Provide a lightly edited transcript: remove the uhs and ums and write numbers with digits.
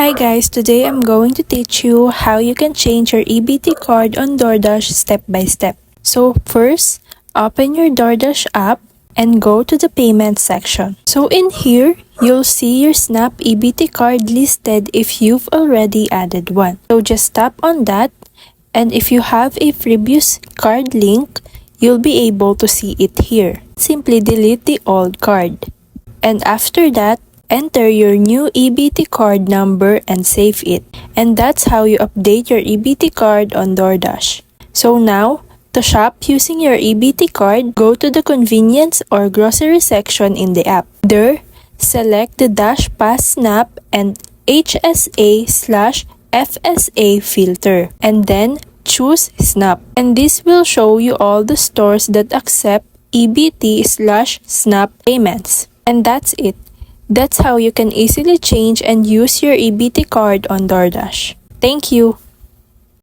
Hi guys, today I'm going to teach you how you can change your EBT card on Doordash step by step. So first, open your Doordash app and go to the payment section. So in here, you'll see your Snap EBT card listed if you've already added one. So just tap on that, and if you have a previous card link, you'll be able to see it here. Simply delete the old card. And after that, enter your new EBT card number and save it. And that's how you update your EBT card on Doordash. So now, to shop using your EBT card, go to the convenience or grocery section in the app. There, select the Dash Pass Snap and HSA/FSA filter. And then, choose Snap. And this will show you all the stores that accept EBT/Snap payments. And that's it. That's how you can easily change and use your EBT card on Doordash. Thank you!